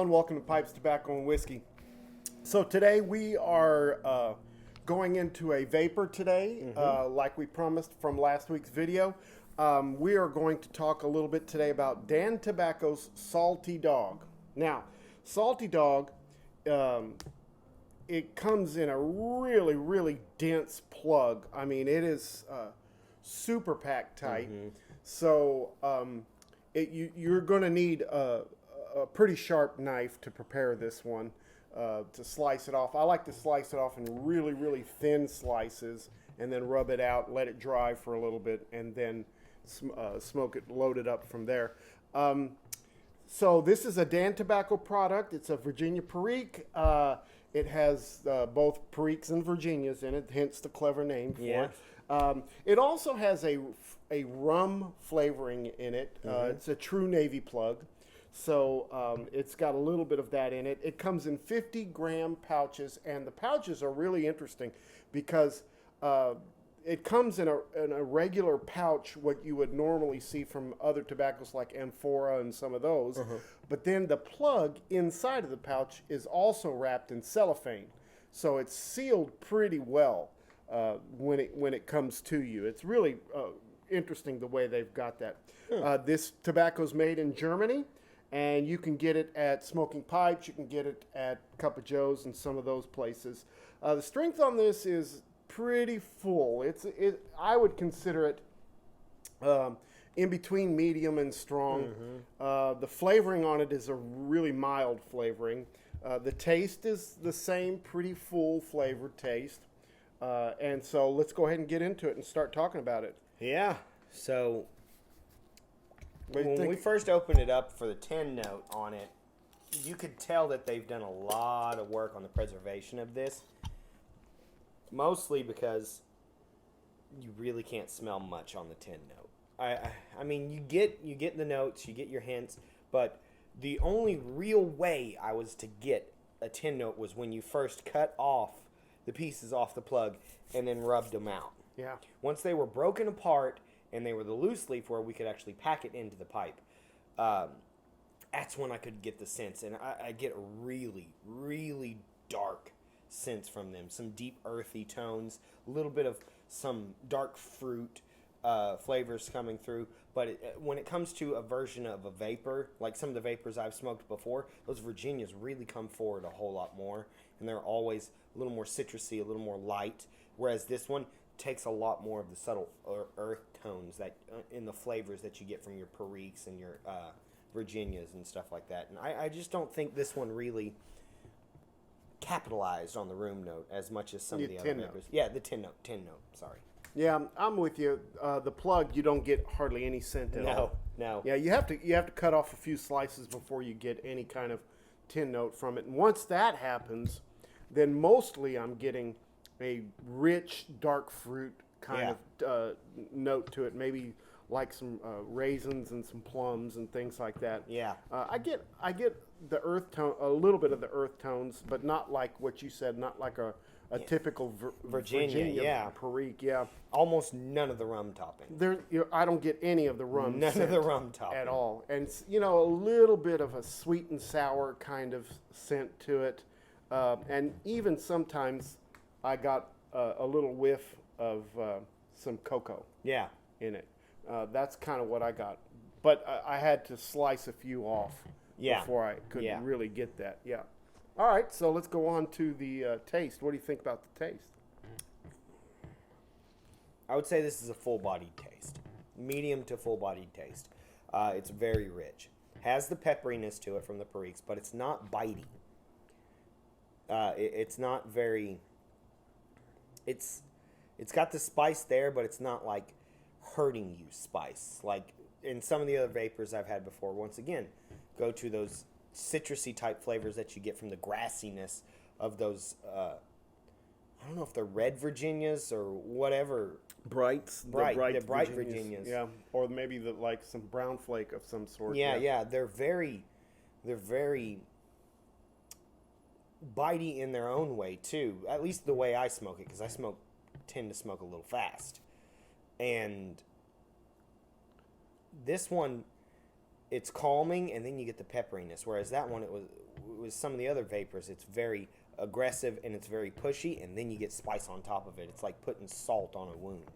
everyone. Welcome to Pipes, Tobacco, and Whiskey. So today we are going into a vapor today, like we promised from last week's video. We are going to talk a little bit today about Dan Tobacco's Salty Dog. Now, Salty Dog, it comes in a really, really dense plug. I mean, it is super packed tight. So you're going to need a pretty sharp knife to prepare this one, to slice it off. I like to slice it off in really, really thin slices and then rub it out, let it dry for a little bit, and then smoke it, load it up from there. So this is a Dan Tobacco product. It's a Virginia Perique. It has both Periques and Virginias in it, hence the clever name for it. It also has a rum flavoring in it. It's a true Navy plug. So it's got a little bit of that in it. It comes in 50-gram pouches, and the pouches are really interesting because it comes in a regular pouch, what you would normally see from other tobaccos like Amphora and some of those. But then the plug inside of the pouch is also wrapped in cellophane. So it's sealed pretty well when it comes to you. It's really interesting the way they've got that. This tobacco is made in Germany. And you can get it at Smoking Pipes. You can get it at Cup of Joe's and some of those places. The strength on this is pretty full. I would consider it in between medium and strong. The flavoring on it is a really mild flavoring. The taste is the same, pretty full flavored taste. And so let's go ahead and get into it and start talking about it. Yeah. So when we first opened it up for the 10 note on it, you could tell that they've done a lot of work on the preservation of this. Mostly because you really can't smell much on the 10 note. I mean, you get the notes, you get your hints, but the only real way I was to get a 10 note was when you first cut off the pieces off the plug and then rubbed them out. Yeah. Once they were broken apart and they were the loose leaf where we could actually pack it into the pipe, that's when I could get the sense. And I get a really, really dark sense from them. Some deep earthy tones, a little bit of some dark fruit flavors coming through. But when it comes to a version of a vapor, like some of the vapors I've smoked before, those Virginias really come forward a whole lot more. And they're always a little more citrusy, a little more light. Whereas this one takes a lot more of the subtle earth tones that in the flavors that you get from your Periques and your Virginias and stuff like that. And I just don't think this one really capitalized on the room note as much as some of the other vapors. Yeah, the 10 note, sorry. Yeah, I'm with you. The plug, you don't get hardly any scent at all. No. Yeah, you have to cut off a few slices before you get any kind of 10 note from it. And once that happens, then mostly I'm getting a rich, dark fruit kind of note to it. Maybe like some raisins and some plums and things like that. Yeah. I get the earth tone, a little bit of the earth tones, but not like what you said, not like a typical Virginia Perique. Yeah. Almost none of the rum topping. I don't get any of the rum. None of the rum topping at all, and a little bit of a sweet and sour kind of scent to it, and even sometimes I got a little whiff of some cocoa. Yeah. In it. That's kind of what I got, but I had to slice a few off before I could really get that. Yeah. All right, so let's go on to the taste. What do you think about the taste? I would say this is a full-bodied taste, medium to full-bodied taste. It's very rich. Has the pepperiness to it from the Periques, but it's not bitey. It's not very. It's got the spice there, but it's not like hurting you spice like in some of the other vapors I've had before. Once again, go to those citrusy type flavors that you get from the grassiness of those I don't know if they're red Virginias or whatever. Bright Virginias. Yeah, or maybe like some brown flake of some sort. Yeah. They're very bitey in their own way too. At least the way I smoke it, because I tend to smoke a little fast. And this one, it's calming, and then you get the pepperiness. Whereas that one, it with some of the other vapors, it's very aggressive and it's very pushy, and then you get spice on top of it. It's like putting salt on a wound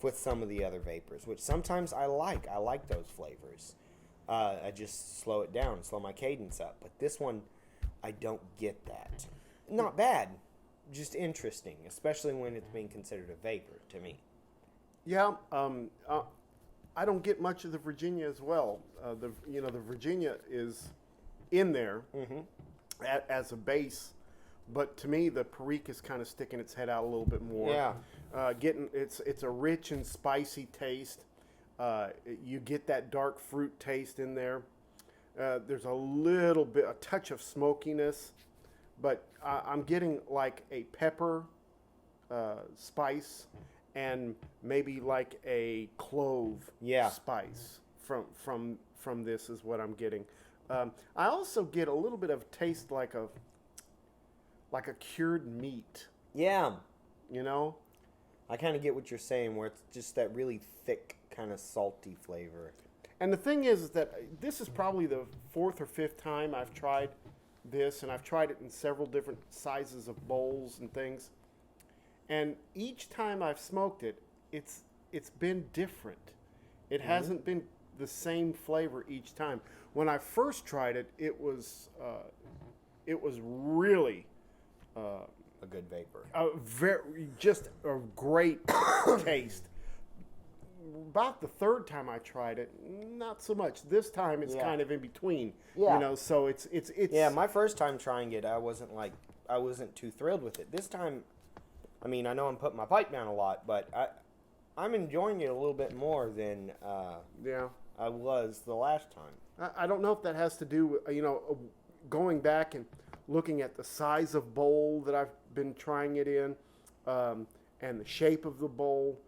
with some of the other vapors, which sometimes I like. I like those flavors. I just slow it down, slow my cadence up. But this one, I don't get that. Not bad, just interesting, especially when it's being considered a vapor to me. Yeah, I don't get much of the Virginia as well. The Virginia is in there as a base, but to me the Perique is kind of sticking its head out a little bit more. Yeah. It's a rich and spicy taste. You get that dark fruit taste in there. There's a touch of smokiness, but I'm getting like a pepper spice and maybe like a clove spice from this is what I'm getting. I also get a little bit of taste like a cured meat. Yeah. You know? I kind of get what you're saying, where it's just that really thick, kind of salty flavor. And the thing is that this is probably the 4th or 5th time I've tried this, and I've tried it in several different sizes of bowls and things. And each time I've smoked it, it's been different. It hasn't been the same flavor each time. When I first tried it, it was really A good vapor. just a great taste. About the 3rd time I tried it, not so much. This time it's kind of in between. Yeah. You know, so it's Yeah, my first time trying it, I wasn't too thrilled with it. This time, I mean, I know I'm putting my pipe down a lot, but I'm enjoying it a little bit more than I was the last time. I don't know if that has to do with, going back and looking at the size of bowl that I've been trying it in, and the shape of the bowl.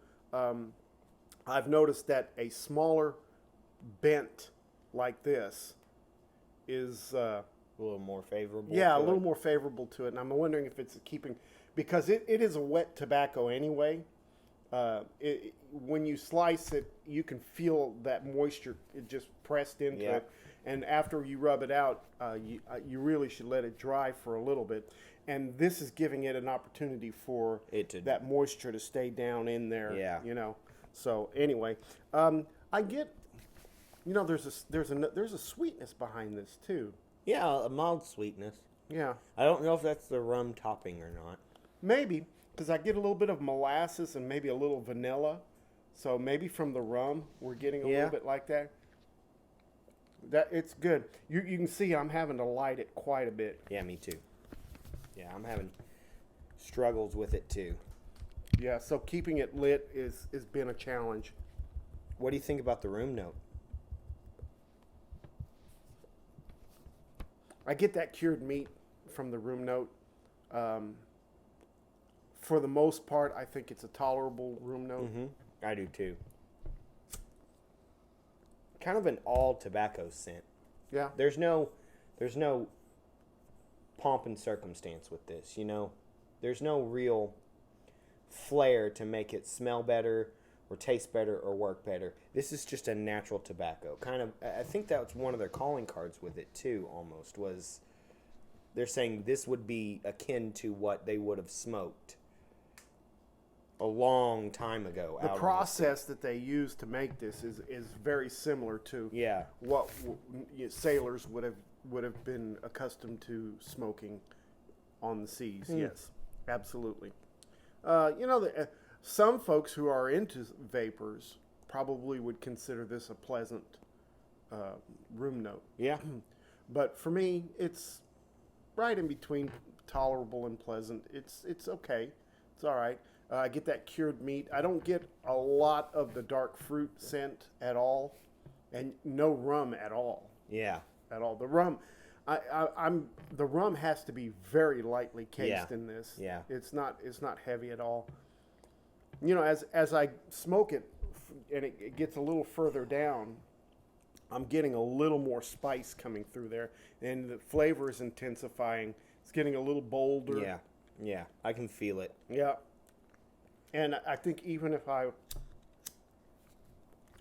I've noticed that a smaller bent like this is A little more favorable. a to little it. more favorable to it, and I'm wondering if it's keeping, because it is a wet tobacco anyway. When you slice it, you can feel that moisture it just pressed into it, and after you rub it out, you really should let it dry for a little bit. And this is giving it an opportunity for that moisture to stay down in there. Yeah. So anyway, I get, there's a sweetness behind this too. Yeah, a mild sweetness. Yeah. I don't know if that's the rum topping or not. Maybe, because I get a little bit of molasses and maybe a little vanilla. So maybe from the rum, we're getting a little bit like that. It's good. You can see I'm having to light it quite a bit. Yeah, me too. Yeah, I'm having struggles with it too. Yeah, so keeping it lit is been a challenge. What do you think about the room note? I get that cured meat from the room note. For the most part, I think it's a tolerable room note. I do too. Kind of an all tobacco scent. Yeah. There's no pomp and circumstance with this, There's no real flair to make it smell better or taste better or work better. This is just a natural tobacco. I think that's one of their calling cards with it too, almost, was they're saying this would be akin to what they would have smoked a long time ago. The process that they use to make this is very similar to what sailors would have been accustomed to smoking on the seas. Yes, absolutely. Some folks who are into vapors probably would consider this a pleasant room note. Yeah. But for me, it's right in between tolerable and pleasant. It's okay. It's all right. I get that cured meat. I don't get a lot of the dark fruit scent at all, and no rum at all. Yeah. At all. The rum, the rum has to be very lightly cased in this. Yeah. It's not heavy at all. As I smoke it, and it gets a little further down, I'm getting a little more spice coming through there, and the flavor is intensifying. It's getting a little bolder. Yeah. Yeah. I can feel it. Yeah. And I think even if I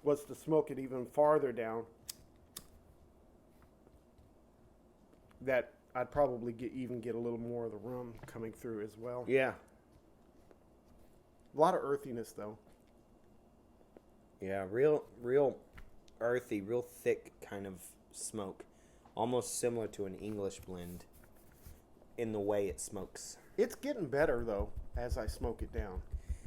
was to smoke it even farther down, that I'd probably even get a little more of the rum coming through as well. Yeah. A lot of earthiness though. Yeah, real earthy, real thick kind of smoke. Almost similar to an English blend in the way it smokes. It's getting better though as I smoke it down.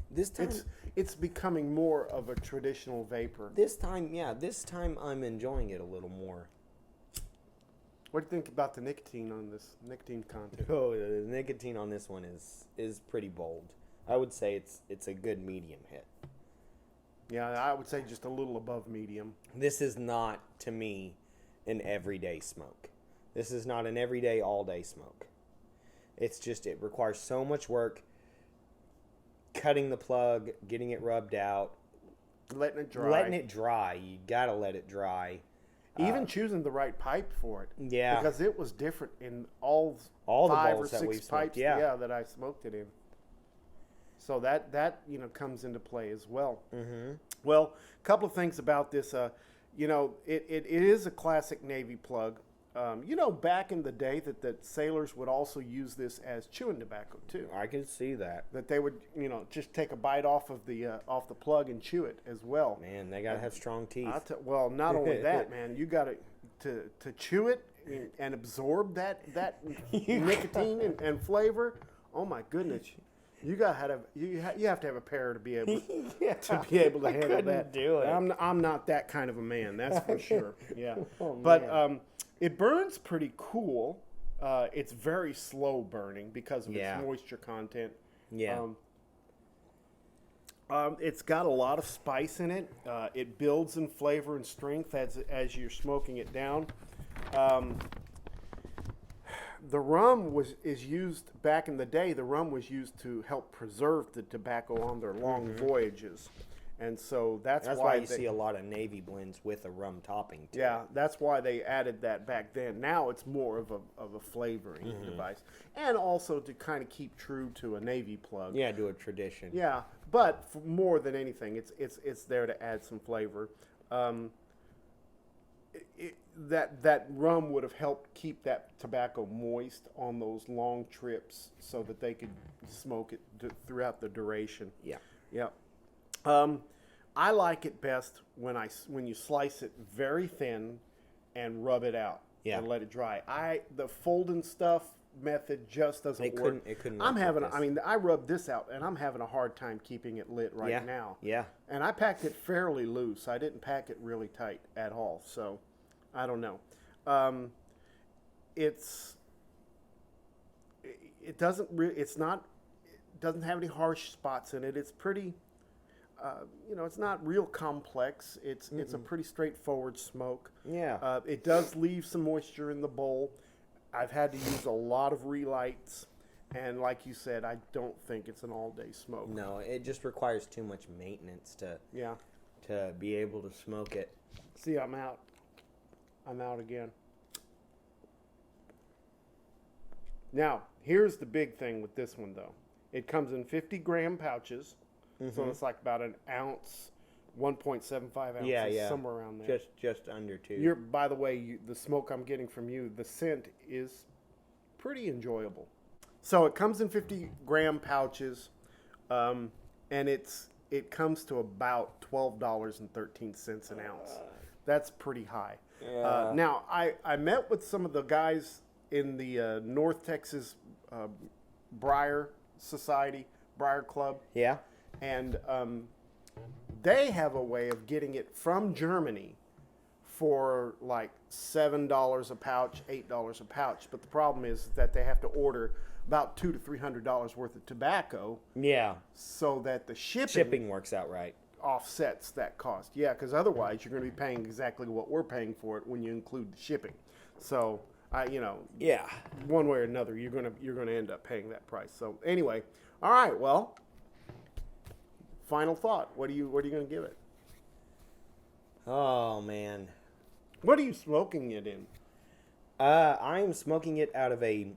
This time It's becoming more of a traditional vapor. this time I'm enjoying it a little more. What do you think about the nicotine on this nicotine content? Oh, the nicotine on this one is pretty bold. I would say it's a good medium hit. Yeah, I would say just a little above medium. This is not, to me, an everyday smoke. This is not an everyday, all-day smoke. It's just, it requires so much work. Cutting the plug, getting it rubbed out. Letting it dry. Letting it dry. You gotta let it dry. Even choosing the right pipe for it. Yeah. Because it was different in all the 5 or bowls that 6 we've smoked, pipes yeah. that I smoked it in. So that comes into play as well. Mm-hmm. Well, a couple of things about this. It is a classic Navy plug. Back in the day that sailors would also use this as chewing tobacco too. I can see that. That they would, just take a bite off the plug and chew it as well. Man, they gotta have strong teeth. Well, not only that, man, you got to chew it and absorb that nicotine and flavor. Oh my goodness. You have to have a pair to be able to handle that. Do it. I'm not that kind of a man, that's for sure. Yeah, Oh, but man. it burns pretty cool. It's very slow burning because of Yeah. its moisture content. Yeah. It's got a lot of spice in it. It builds in flavor and strength as you're smoking it down. The rum is used back in the day. The rum was used to help preserve the tobacco on their long voyages, and so that's why you see a lot of Navy blends with a rum topping too. Yeah, that's why they added that back then. Now it's more of a flavoring device, and also to kind of keep true to a Navy plug. Yeah, do a tradition. Yeah, but more than anything, it's there to add some flavor. That rum would have helped keep that tobacco moist on those long trips, so that they could smoke it throughout the duration. Yeah. Yeah. I like it best when you slice it very thin and rub it out. Yeah. And let it dry. The folding stuff method just doesn't work. It couldn't I'm work having. with I mean, I rubbed this out, and I'm having a hard time keeping it lit right Yeah. now. Yeah. And I packed it fairly loose. I didn't pack it really tight at all. So, I don't know. It doesn't. It's not. It doesn't have any harsh spots in it. It's pretty. It's not real complex. It's a pretty straightforward smoke. Yeah. It does leave some moisture in the bowl. I've had to use a lot of relights, and like you said, I don't think it's an all-day smoke. No, it just requires too much maintenance to be able to smoke it. See, I'm out. I'm out again. Now, here's the big thing with this one, though. It comes in 50-gram pouches, so it's like about an ounce, 1.75 ounces, Yeah. somewhere around there. Just under 2. By the way, the smoke I'm getting from you, the scent is pretty enjoyable. So it comes in 50-gram pouches, and it comes to about $12.13 an ounce. That's pretty high. Yeah. Now, I met with some of the guys in the North Texas Briar Society, Briar Club. Yeah. And they have a way of getting it from Germany for like $7 a pouch, $8 a pouch. But the problem is that they have to order about $200 to $300 worth of tobacco. Yeah. So that the Shipping works out right. offsets that cost. Yeah, because otherwise you're going to be paying exactly what we're paying for it when you include the shipping. So Yeah. one way or another, you're gonna end up paying that price. So anyway, all right. Well, final thought. What are you gonna give it? Oh man. What are you smoking it in? I am smoking it out of a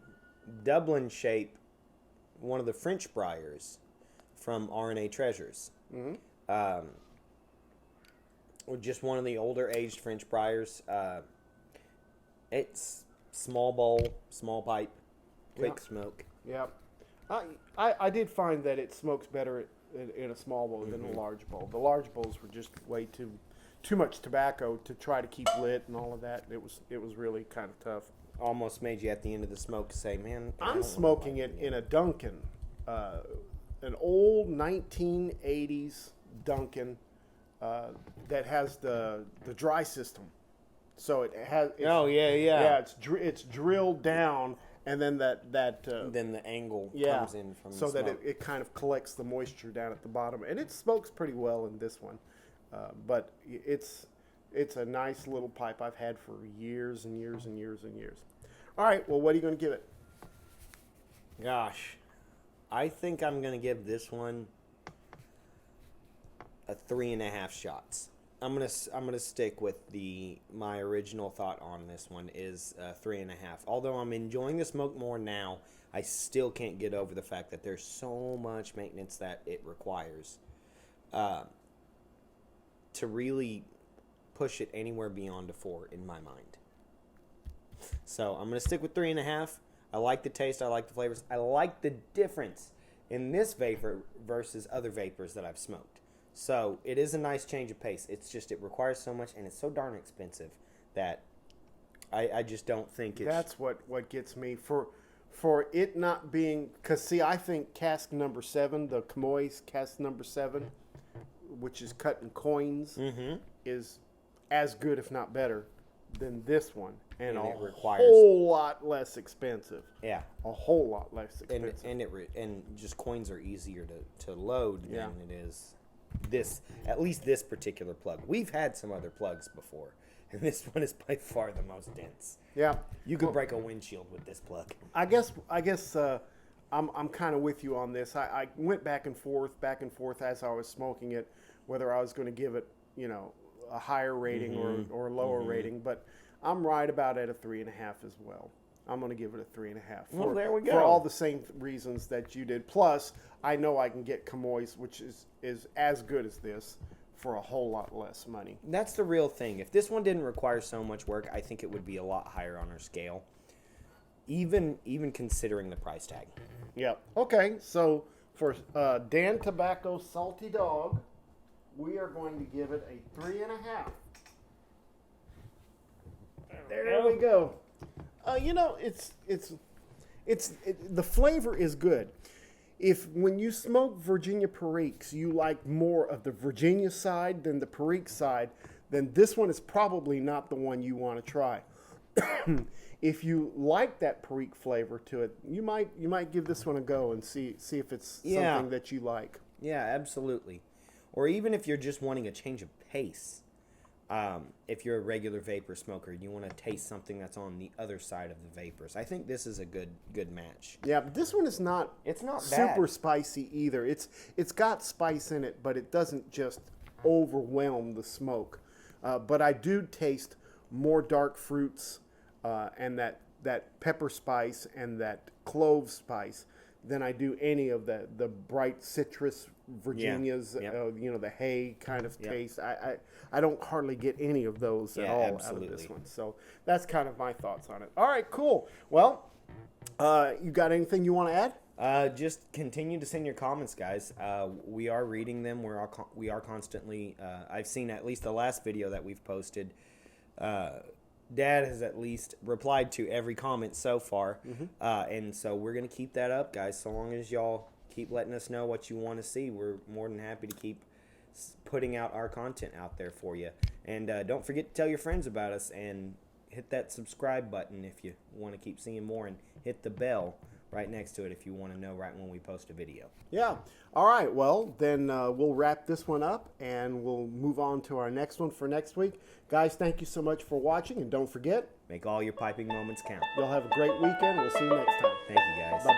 Dublin shape, one of the French Briars from RNA Treasures. Mm-hmm. Just one of the older aged French Briars. It's Small bowl, small pipe, quick Yeah. smoke. Yeah. I did find that it smokes better in a small bowl than a large bowl. The large bowls were just way too much tobacco to try to keep lit and all of that. It was really kind of tough. Almost made you at the end of the smoke say, "Man, I don't I'm wanna smoking light it in a Duncan, an old 1980s Duncan that has the dry system. So it has. Oh yeah. Yeah, it's drilled down, and then that Then the angle yeah, comes in from so the that smoke. it kind of collects the moisture down at the bottom, and it smokes pretty well in this one. But it's a nice little pipe I've had for years and years and years and years. All right, well, what are you going to give it? Gosh, I think I'm gonna give this one a 3.5 shots. I'm gonna stick with my original thought on this one is 3.5. Although I'm enjoying the smoke more now, I still can't get over the fact that there's so much maintenance that it requires to really push it anywhere beyond a 4 in my mind. So I'm gonna stick with 3.5. I like the taste. I like the flavors. I like the difference in this vapor versus other vapors that I've smoked. So it is a nice change of pace. It's just it requires so much, and it's so darn expensive that I just don't think it's. That's what gets me for it not being, because see, I think cask number 7, the Camoys cask number 7, which is cut in coins, is as good if not better than this one, and And a it requires- whole lot less expensive. Yeah. A whole lot less And expensive. and just coins are easier to load Yeah. than it is this, at least this particular plug. We've had some other plugs before, and this one is by far the most dense. Yeah, You could break a windshield with this plug. I guess I'm kind of with you on this. I went back and forth as I was smoking it, whether I was going to give it, a higher rating or a lower rating. But I'm right about at a 3.5 as well. I'm going to give it a 3.5. Well, there we go. For all the same reasons that you did. Plus, I know I can get Camoys, which is as good as this, for a whole lot less money. That's the real thing. If this one didn't require so much work, I think it would be a lot higher on our scale. Even considering the price tag. Yep. Okay, so for Dan Tobacco Salty Dog, we are going to give it a 3.5. There we go. The flavor is good. If when you smoke Virginia Periques, you like more of the Virginia side than the Perique side, then this one is probably not the one you want to try. If you like that Perique flavor to it, you might give this one a go and see if it's Yeah. something that you like. Yeah, absolutely. Or even if you're just wanting a change of pace. If you're a regular vapor smoker, you want to taste something that's on the other side of the vapors. I think this is a good match. Yeah, but this one is not. It's not super bad. spicy either. It's got spice in it, but it doesn't just overwhelm the smoke. But I do taste more dark fruits and that pepper spice and that clove spice than I do any of the bright citrus Virginias. Yep. The hay kind of Yep. taste. I don't hardly get any of those at Yeah, all out of absolutely. this one. So that's kind of my thoughts on it. All right, cool. Well, you got anything you want to add? Just continue to send your comments, guys. We are reading them. We are constantly. I've seen at least the last video that we've posted. Dad has at least replied to every comment so far, and so we're gonna keep that up, guys. So long as y'all keep letting us know what you want to see, we're more than happy to keep putting out our content out there for you. And don't forget to tell your friends about us and hit that subscribe button if you want to keep seeing more, and hit the bell right next to it if you want to know right when we post a video. Yeah. All right. Well, then we'll wrap this one up and we'll move on to our next one for next week. Guys, thank you so much for watching. And don't forget, Make all your piping moments count. you'll have a great weekend. We'll see you next time. Thank you, guys. Bye-bye.